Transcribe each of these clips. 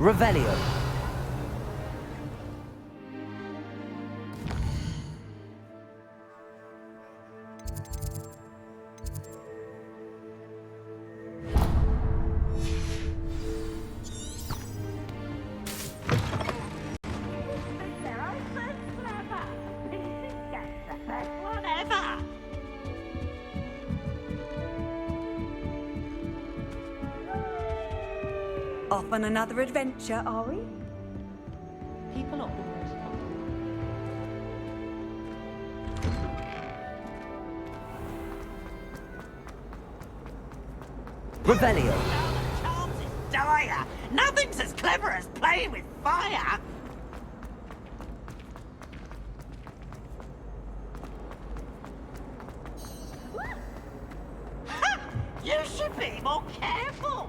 Revelio. Off on another adventure, are we? People are always Revelio. Charms is dire. Nothing's as clever as playing with fire. Ha! You should be more careful.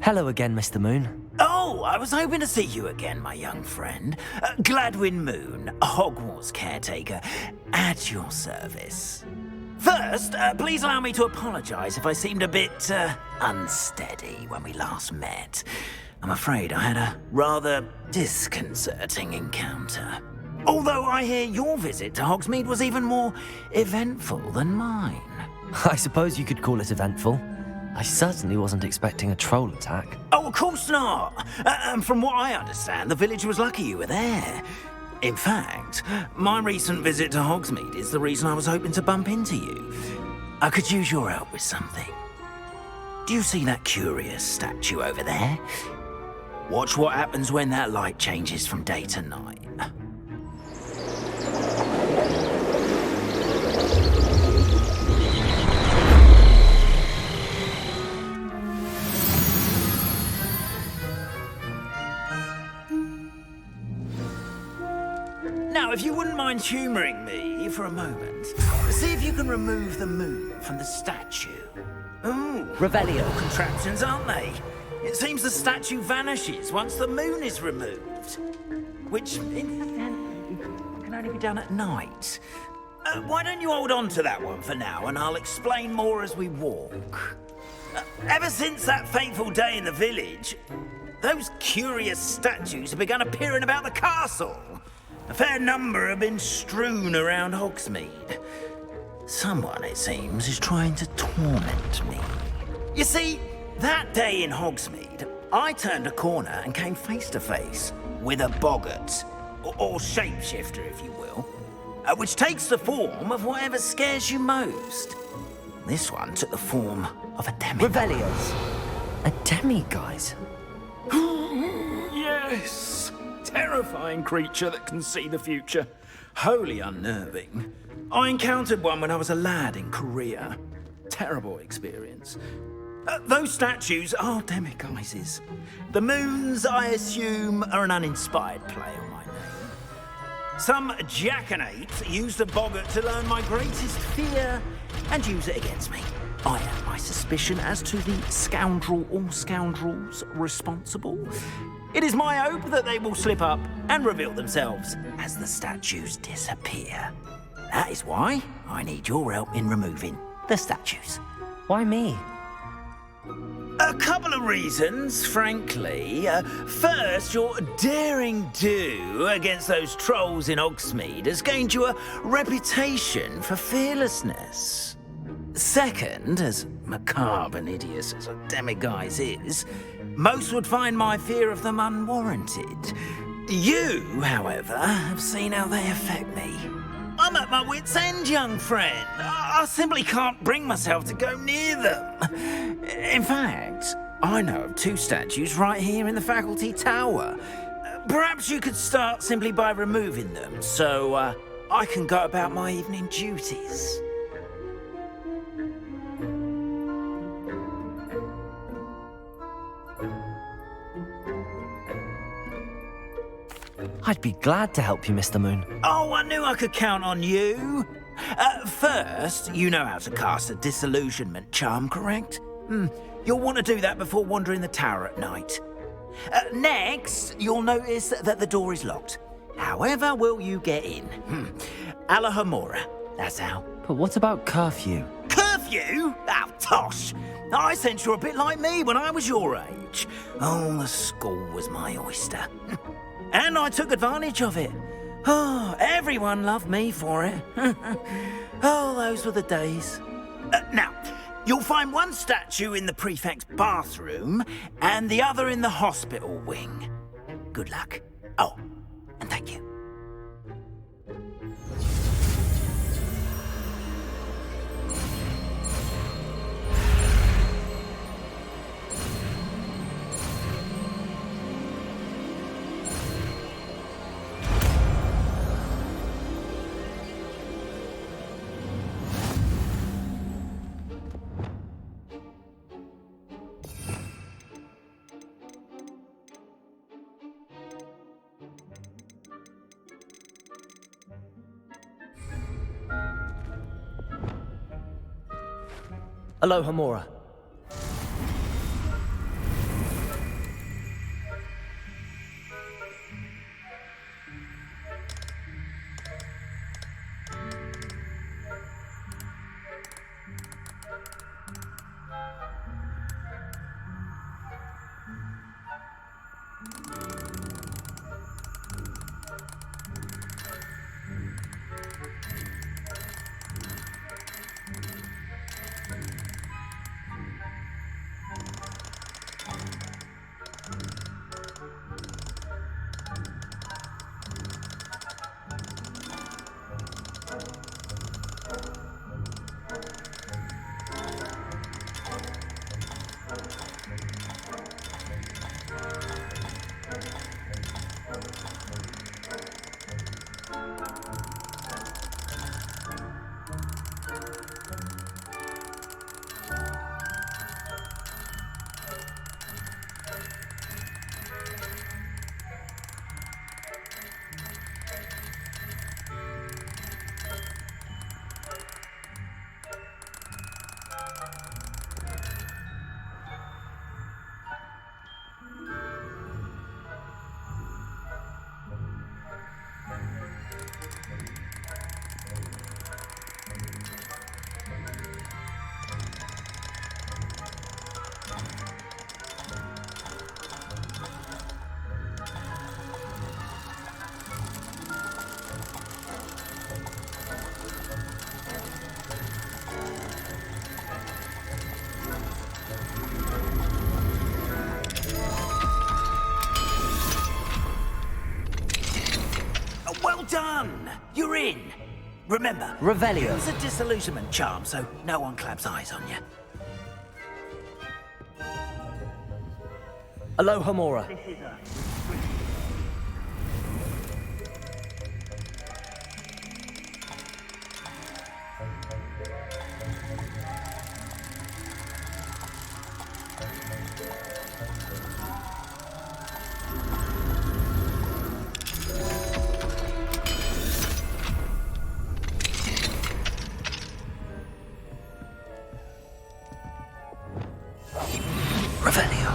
Hello again, Mr. Moon. Oh, I was hoping to see you again, my young friend. Gladwin Moon, Hogwarts caretaker, at your service. First, please allow me to apologize if I seemed a bit, unsteady when we last met. I'm afraid I had a rather disconcerting encounter. Although I hear your visit to Hogsmeade was even more eventful than mine. I suppose you could call it eventful. I certainly wasn't expecting a troll attack. Oh, of course not. From what I understand, the village was lucky you were there. In fact, my recent visit to Hogsmeade is the reason I was hoping to bump into you. I could use your help with something. Do you see that curious statue over there? Watch what happens when that light changes from day to night. Now, if you wouldn't mind humouring me for a moment, see if you can remove the moon from the statue. Ooh, Revelio. contraptions, aren't they? It seems the statue vanishes once the moon is removed. Which, incidentally, can only be done at night. Why don't you hold on to that one for now, and I'll explain more as we walk. Ever since that fateful day in the village, those curious statues have begun appearing about the castle. A fair number have been strewn around Hogsmeade. Someone, it seems, is trying to torment me. You see, that day in Hogsmeade, I turned a corner and came face to face with a boggart, or shapeshifter, if you will, which takes the form of whatever scares you most. This one took the form of a demiguise. Revelios. A demiguise? Yes! Terrifying creature that can see the future. Wholly unnerving. I encountered one when I was a lad in Korea. Terrible experience. Those statues are demiguises. The moons, I assume, are an uninspired play on my name. Some jackanapes used a boggart to learn my greatest fear and use it against me. I have my suspicion as to the scoundrel or scoundrels responsible. It is my hope that they will slip up and reveal themselves as the statues disappear. That is why I need your help in removing the statues. Why me? A couple of reasons, frankly. First, your daring do against those trolls in Hogsmeade has gained you a reputation for fearlessness. Second, as macabre and hideous as a demiguise is, most would find my fear of them unwarranted. You, however, have seen how they affect me. I'm at my wit's end, young friend. I simply can't bring myself to go near them. In fact, I know of two statues right here in the faculty tower. Perhaps you could start simply by removing them, so I can go about my evening duties. I'd be glad to help you, Mr. Moon. Oh, I knew I could count on you. First, you know how to cast a disillusionment charm, correct? You'll want to do that before wandering the tower at night. Next, you'll notice that the door is locked. However will you get in? Alahomora, that's how. But what about curfew? Curfew? Oh, tosh! I sense you're a bit like me when I was your age. Oh, the school was my oyster. And I took advantage of it. Oh, everyone loved me for it. Oh, those were the days. Now, you'll find one statue in the prefect's bathroom and the other in the hospital wing. Good luck. Oh, and thank you. Alohomora. Well done! You're in. Remember, Revelio. use a disillusionment charm so no one claps eyes on you. Alohomora. Revelio.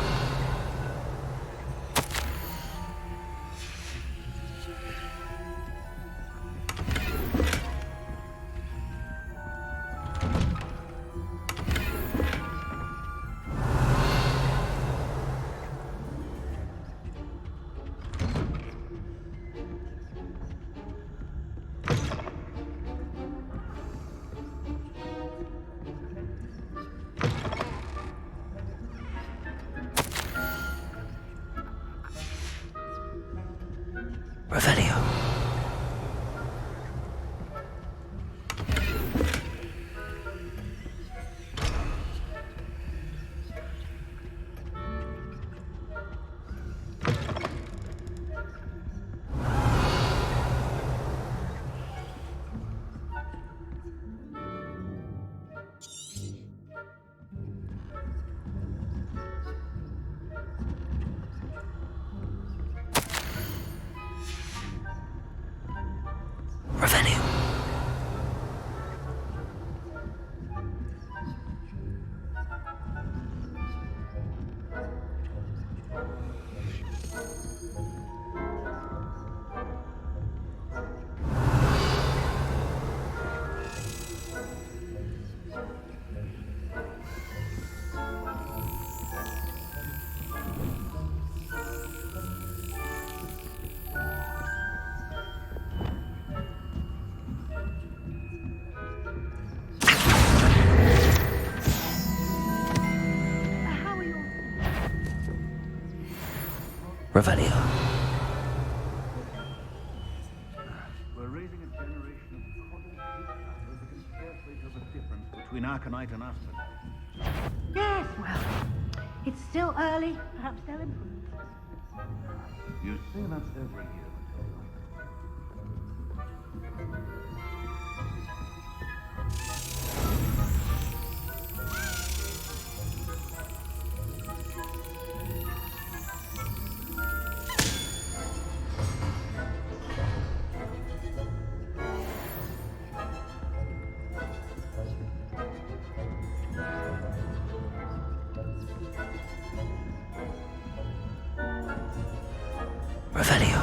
Revelio. We're raising a generation of coddled cave-travelers who can scarcely tell the difference between Arcanite and Aspen. Yes, well, it's still early. Perhaps they'll improve. You say that every year, Revelio.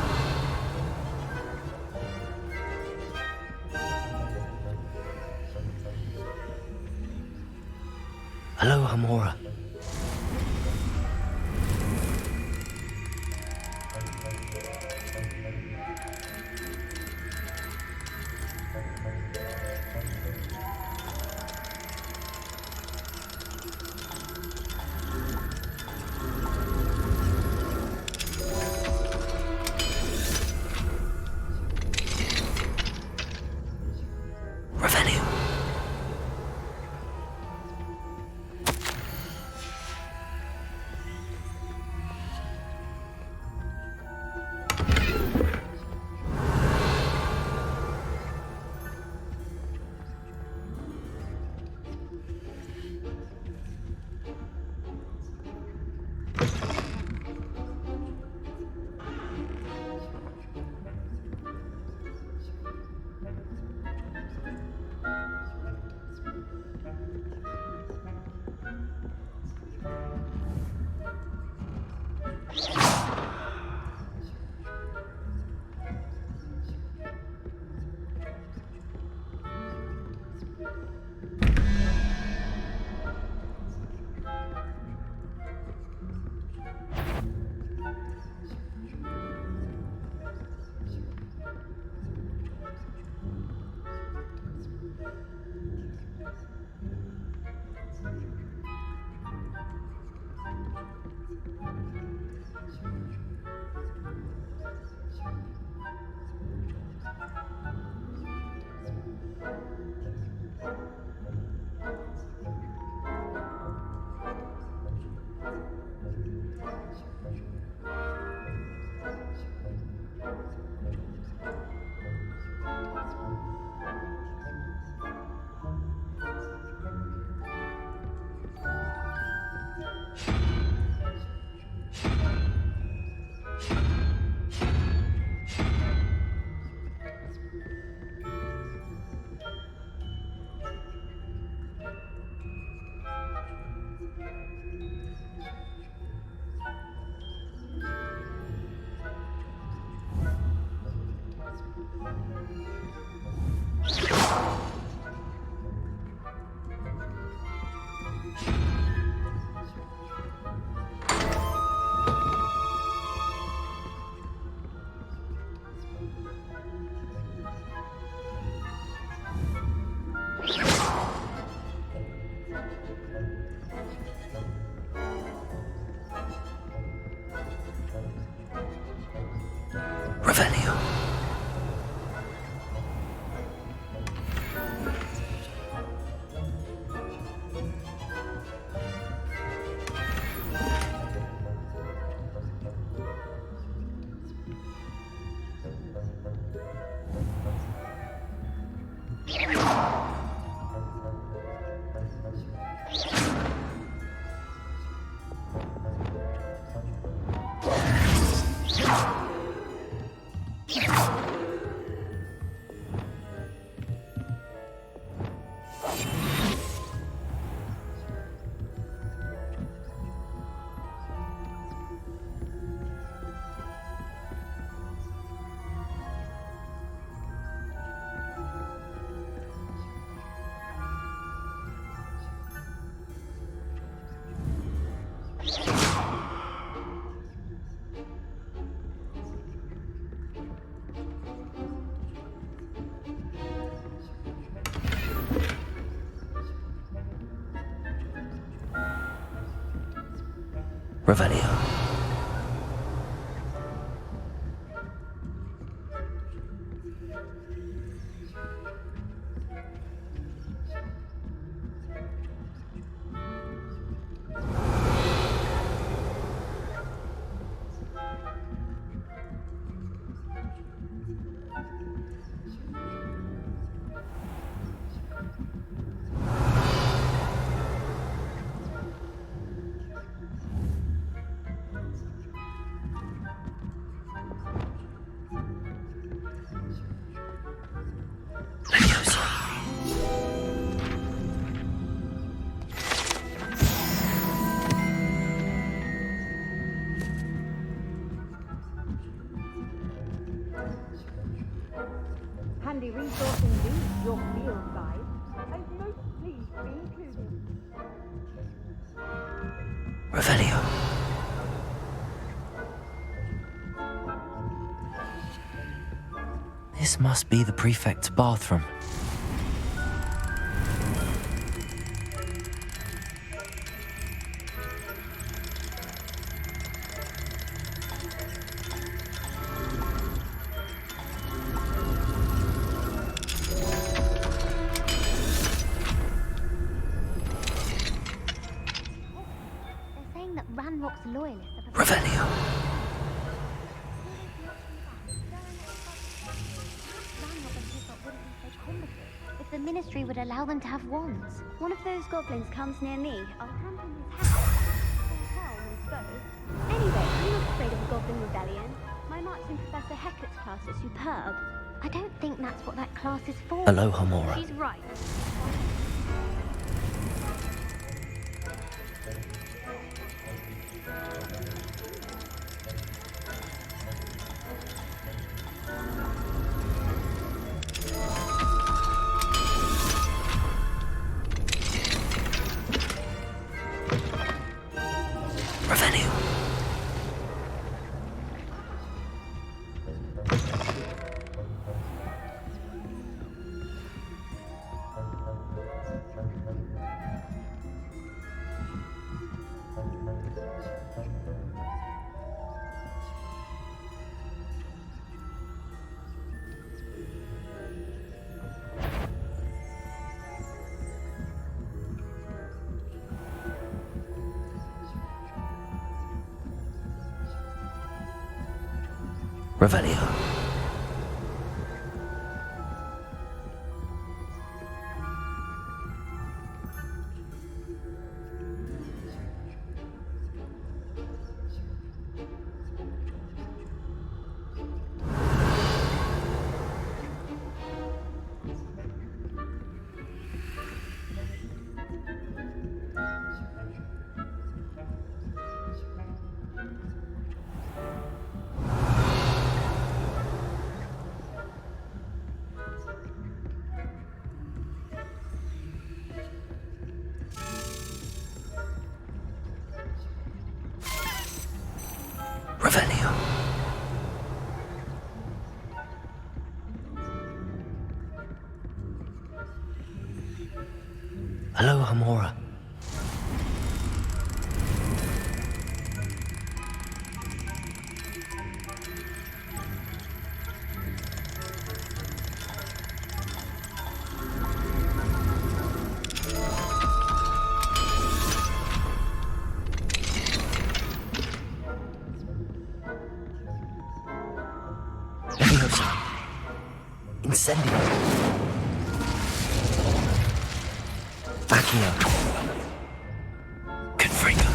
Hello, Hamora. Revelio. Revelio. Revelio. Revelio. This must be the prefect's bathroom. Revelio. If the Ministry would allow them to have wands. One of those goblins comes near me, I'll hand him his hat. Anyway, I'm not afraid of a goblin rebellion. My marks in Professor Hecat's class are superb. I don't think that's what that class is for. Hello, Homora. She's right. Revelio. Revelio. Hello, Homora. Incendio. Accio. Confringo.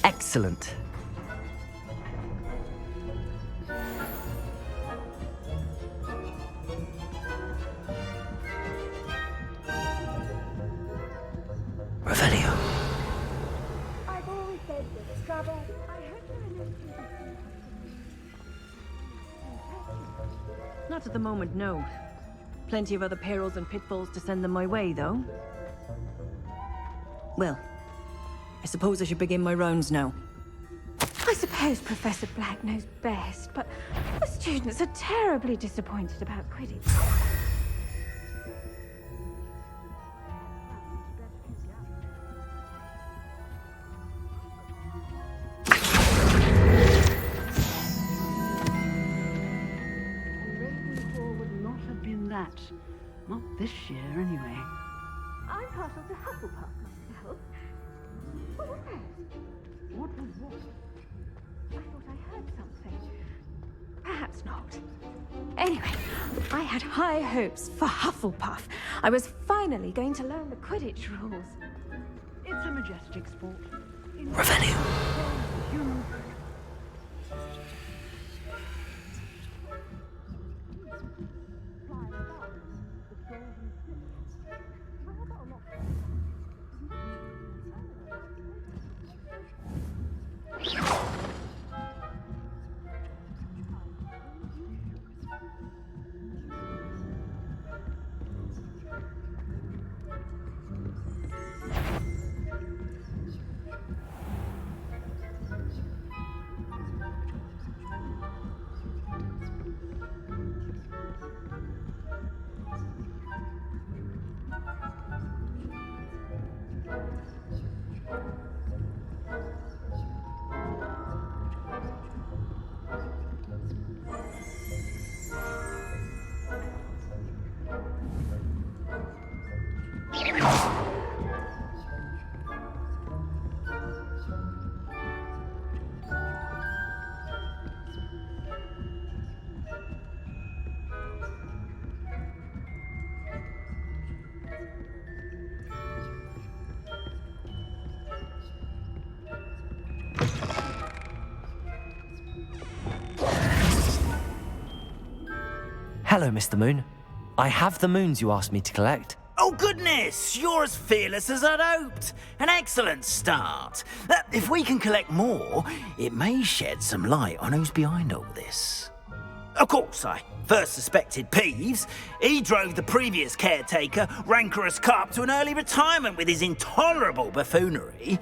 Excellent. Revelio. I've always said this trouble. I hope there are no Not at the moment, no. Plenty of other perils and pitfalls to send them my way, though. Well, I suppose I should begin my rounds now. I suppose Professor Black knows best, but the students are terribly disappointed about Quidditch. that. Not this year, anyway. I'm partial to Hufflepuff myself. What was that? What was what? I thought I heard something. Perhaps not. Anyway, I had high hopes for Hufflepuff. I was finally going to learn the Quidditch rules. It's a majestic sport. Revelio. Human. Hello, Mr. Moon. I have the moons you asked me to collect. Oh, goodness! You're as fearless as I'd hoped. An excellent start. If we can collect more, it may shed some light on who's behind all this. Of course, I first suspected Peeves. He drove the previous caretaker, Rancorous Carp, to an early retirement with his intolerable buffoonery.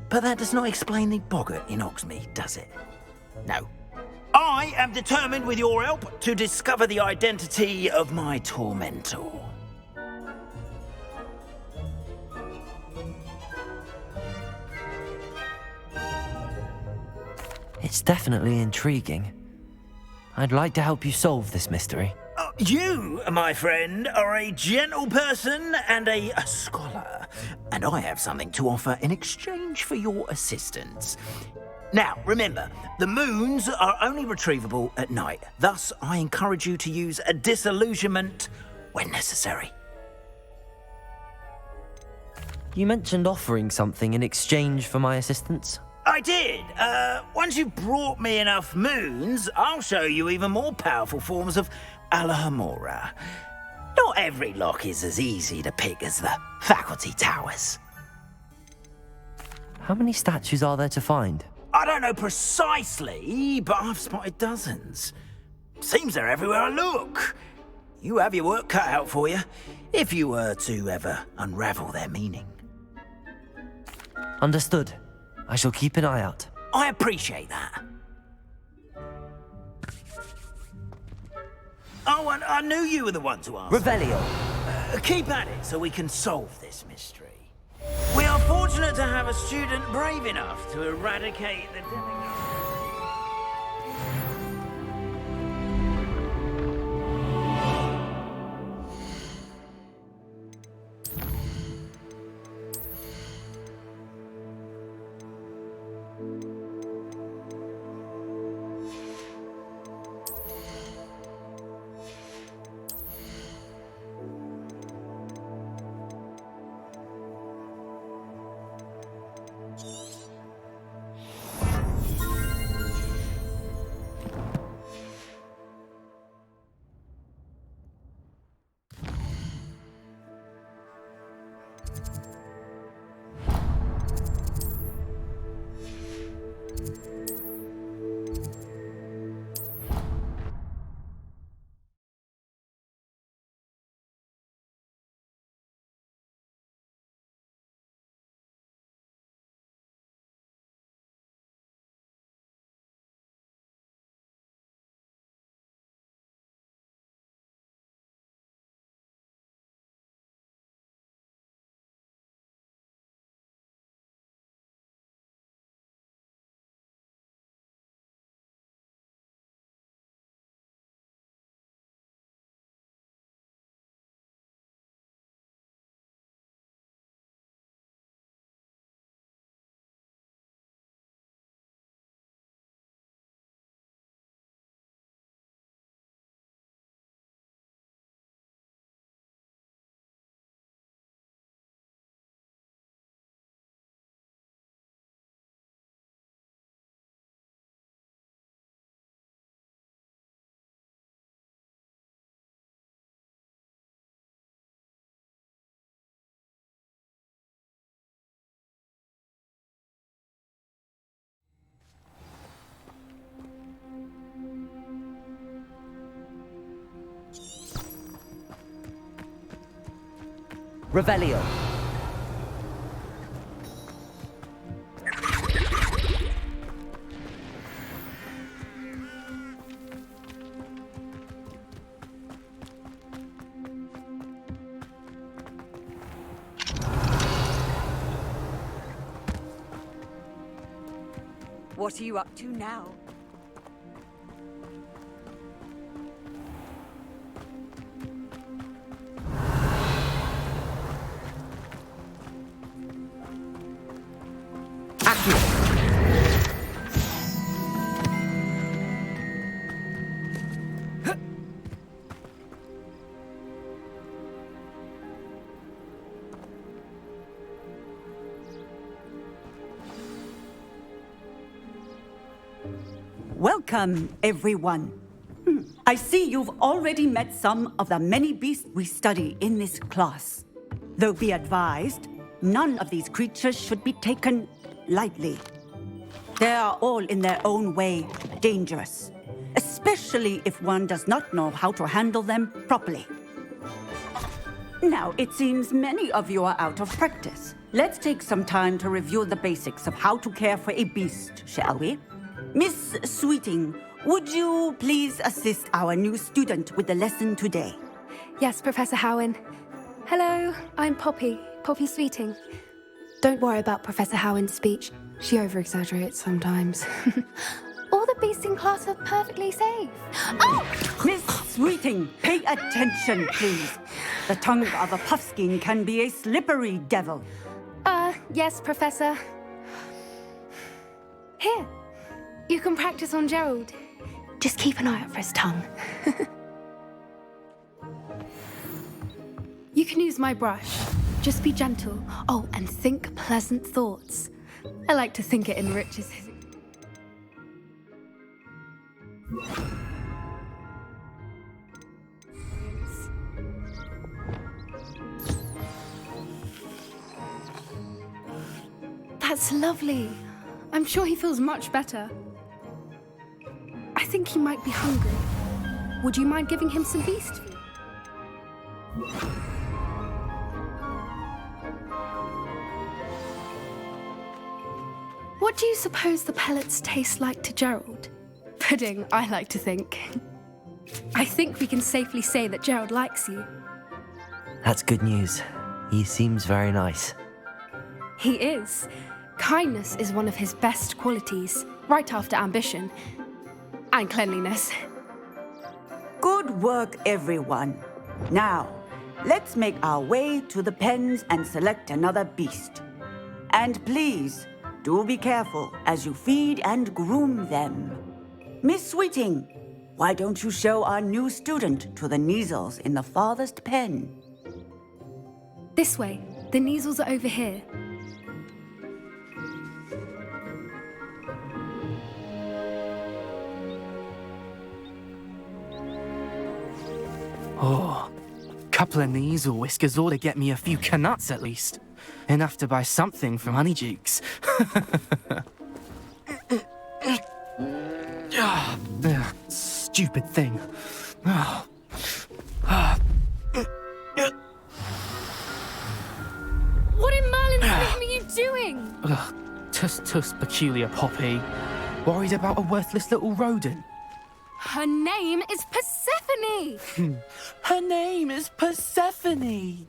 But that does not explain the boggart in Hogsmeade, does it? No. I am determined, with your help, to discover the identity of my tormentor. It's definitely intriguing. I'd like to help you solve this mystery. You, my friend, are a gentle person and a scholar, and I have something to offer in exchange for your assistance. Now, remember, the moons are only retrievable at night. Thus, I encourage you to use a disillusionment when necessary. You mentioned offering something in exchange for my assistance? I did. Once you've brought me enough moons, I'll show you even more powerful forms of Alohomora. Not every lock is as easy to pick as the faculty towers. How many statues are there to find? I don't know precisely, but I've spotted dozens. Seems they're everywhere I look. You have your work cut out for you, if you were to ever unravel their meaning. Understood. I shall keep an eye out. I appreciate that. Oh, and I knew you were the one to ask. Revelio. Keep at it so we can solve this mystery. We are fortunate to have a student brave enough to eradicate the demigod. Revelio. What are you up to now? Welcome, everyone. I see you've already met some of the many beasts we study in this class. Though be advised, none of these creatures should be taken lightly. They are all in their own way dangerous, especially if one does not know how to handle them properly. Now, it seems many of you are out of practice. Let's take some time to review the basics of how to care for a beast, shall we? Miss Sweeting, would you please assist our new student with the lesson today? Yes, Professor Howen. Hello, I'm Poppy Sweeting. Don't worry about Professor Howen's speech. She over-exaggerates sometimes. All the beasts in class are perfectly safe. Oh! Miss Sweeting, pay attention, please. The tongue of a puffskein can be a slippery devil. Yes, Professor. Here. You can practice on Gerald. Just keep an eye out for his tongue. You can use my brush. Just be gentle. Oh, and think pleasant thoughts. I like to think it enriches his... That's lovely. I'm sure he feels much better. I think he might be hungry. Would you mind giving him some beast food? What do you suppose the pellets taste like to Gerald? Pudding, I like to think. I think we can safely say that Gerald likes you. That's good news. He seems very nice. He is. Kindness is one of his best qualities, right after ambition. And cleanliness. Good work, everyone. Now, let's make our way to the pens and select another beast. And please, do be careful as you feed and groom them. Miss Sweeting, why don't you show our new student to the Neasels in the farthest pen? This way. The Neasels are over here. Oh, couple of Neasel whiskers ought to get me a few canuts at least. Enough to buy something from Honeydukes. Stupid thing. What in Merlin's name are you doing? Tuss, peculiar Poppy. Worried about a worthless little rodent. Her name is Persephone! Her name is Persephone!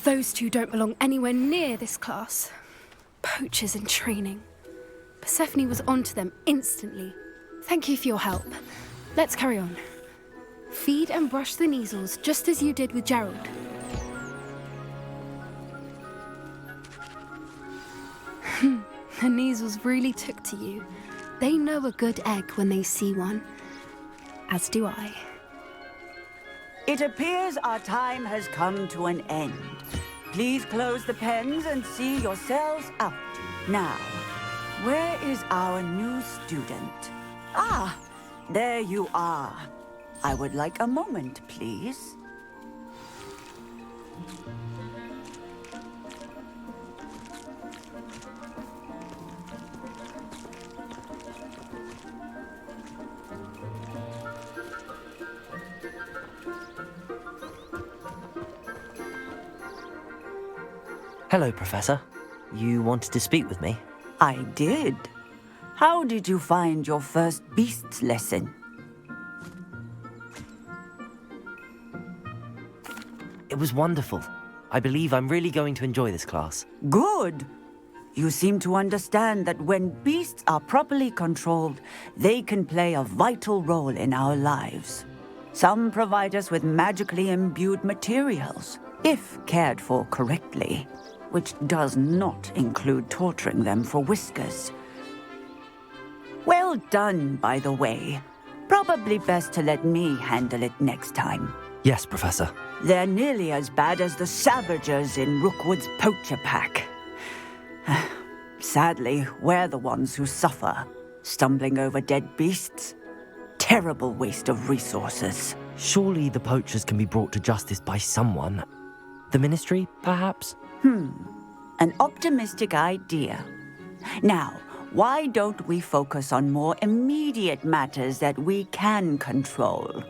Those two don't belong anywhere near this class. Poachers in training. Persephone was onto them instantly. Thank you for your help. Let's carry on. Feed and brush the Neasels just as you did with Gerald. The Neasels really took to you. They know a good egg when they see one. As do I. It appears our time has come to an end. Please close the pens and see yourselves out. Now, where is our new student? Ah, There you are. I would like a moment, please. Hello, Professor. You wanted to speak with me? I did. How did you find your first beasts lesson? It was wonderful. I believe I'm really going to enjoy this class. Good. You seem to understand that when beasts are properly controlled, they can play a vital role in our lives. Some provide us with magically imbued materials, if cared for correctly, which does not include torturing them for whiskers. Well done, by the way. Probably best to let me handle it next time. Yes, Professor. They're nearly as bad as the Savagers in Rookwood's poacher pack. Sadly, we're the ones who suffer, stumbling over dead beasts. Terrible waste of resources. Surely the poachers can be brought to justice by someone. The Ministry, perhaps? An optimistic idea. Now, why don't we focus on more immediate matters that we can control?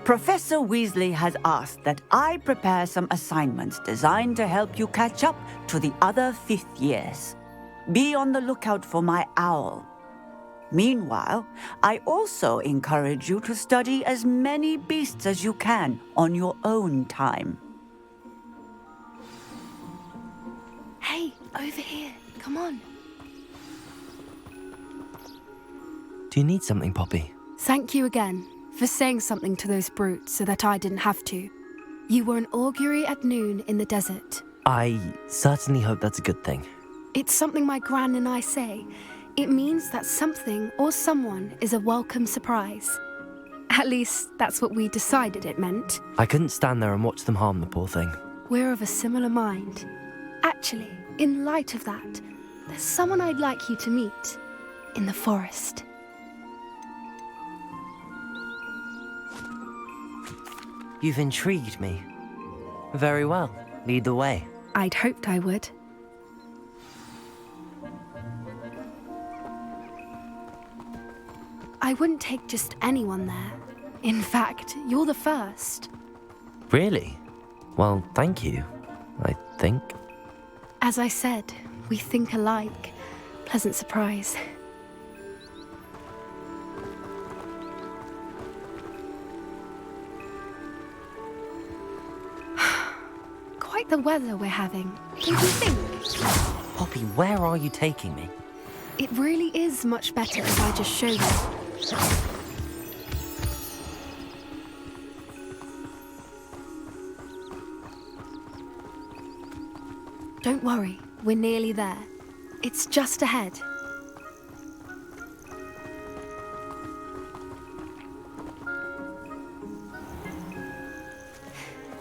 Professor Weasley has asked that I prepare some assignments designed to help you catch up to the other 5th years. Be on the lookout for my owl. Meanwhile, I also encourage you to study as many beasts as you can on your own time. Hey, over here. Come on. Do you need something, Poppy? Thank you again for saying something to those brutes so that I didn't have to. You were an augury at noon in the desert. I certainly hope that's a good thing. It's something my gran and I say. It means that something or someone is a welcome surprise. At least, that's what we decided it meant. I couldn't stand there and watch them harm the poor thing. We're of a similar mind. Actually, in light of that, there's someone I'd like you to meet in the forest. You've intrigued me. Very well. Lead the way. I'd hoped I would. I wouldn't take just anyone there. In fact, you're the first. Really? Well, thank you, I think. As I said, we think alike. Pleasant surprise. Quite the weather we're having, don't you think? Poppy, where are you taking me? It really is much better if I just show you. Don't worry, we're nearly there. It's just ahead.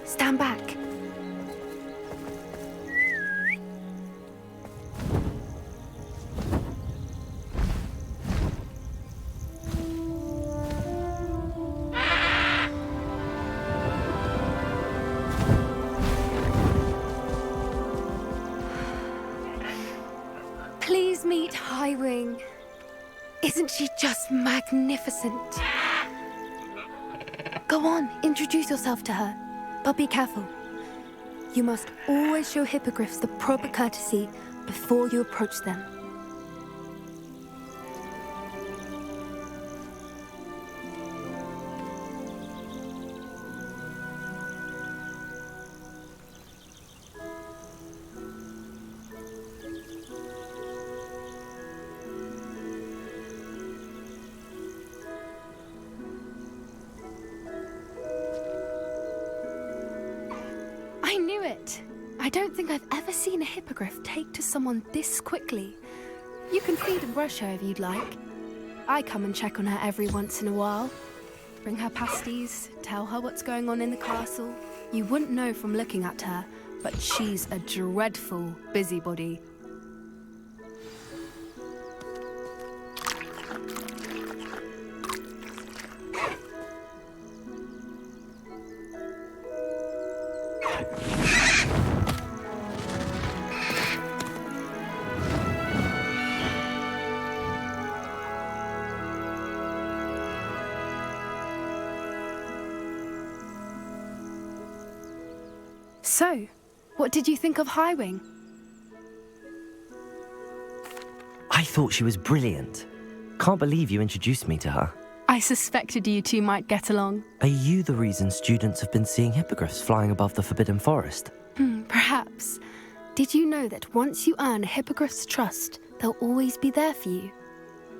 Stand back. Please meet Highwing. Isn't she just magnificent? Go on, introduce yourself to her. But be careful. You must always show hippogriffs the proper courtesy before you approach them. I knew it! I don't think I've ever seen a hippogriff take to someone this quickly. You can feed and brush her if you'd like. I come and check on her every once in a while. Bring her pasties, tell her what's going on in the castle. You wouldn't know from looking at her, but she's a dreadful busybody. So, what did you think of Highwing? I thought she was brilliant. Can't believe you introduced me to her. I suspected you two might get along. Are you the reason students have been seeing hippogriffs flying above the Forbidden Forest? Perhaps. Did you know that once you earn a hippogriff's trust, they'll always be there for you?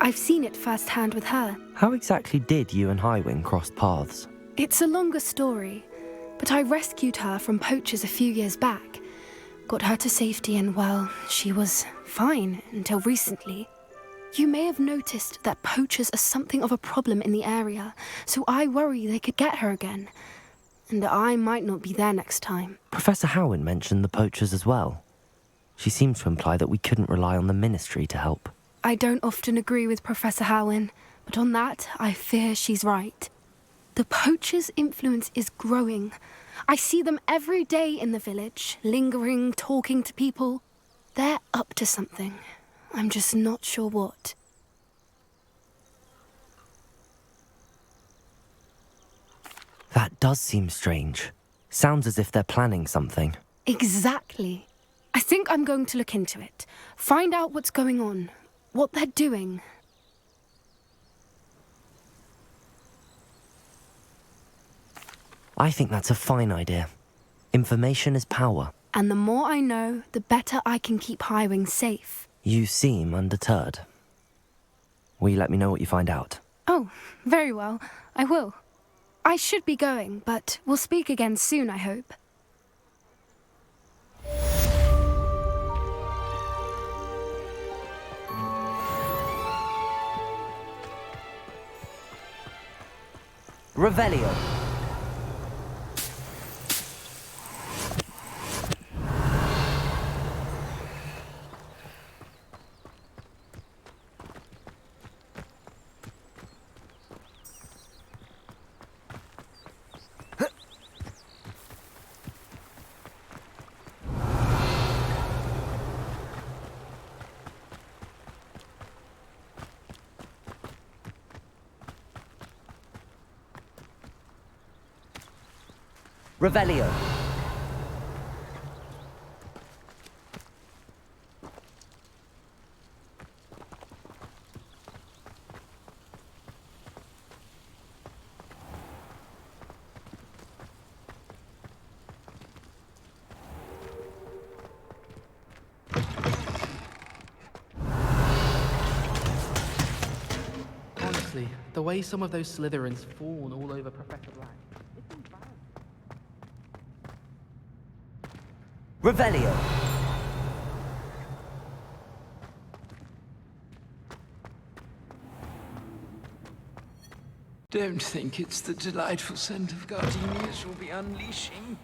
I've seen it firsthand with her. How exactly did you and Highwing cross paths? It's a longer story, but I rescued her from poachers a few years back. Got her to safety and, well, she was fine until recently. You may have noticed that poachers are something of a problem in the area, so I worry they could get her again. And I might not be there next time. Professor Howin mentioned the poachers as well. She seemed to imply that we couldn't rely on the Ministry to help. I don't often agree with Professor Howin, but on that, I fear she's right. The poachers' influence is growing. I see them every day in the village, lingering, talking to people. They're up to something. I'm just not sure what. That does seem strange. Sounds as if they're planning something. Exactly. I think I'm going to look into it. Find out what's going on, what they're doing. I think that's a fine idea. Information is power. And the more I know, the better I can keep Highwing safe. You seem undeterred. Will you let me know what you find out? Oh, very well. I will. I should be going, but we'll speak again soon, I hope. Revelio. Revelio. Honestly, the way some of those Slytherins fawn all over Professor Black. Revelio. Don't think it's the delightful scent of gardenias you'll be unleashing.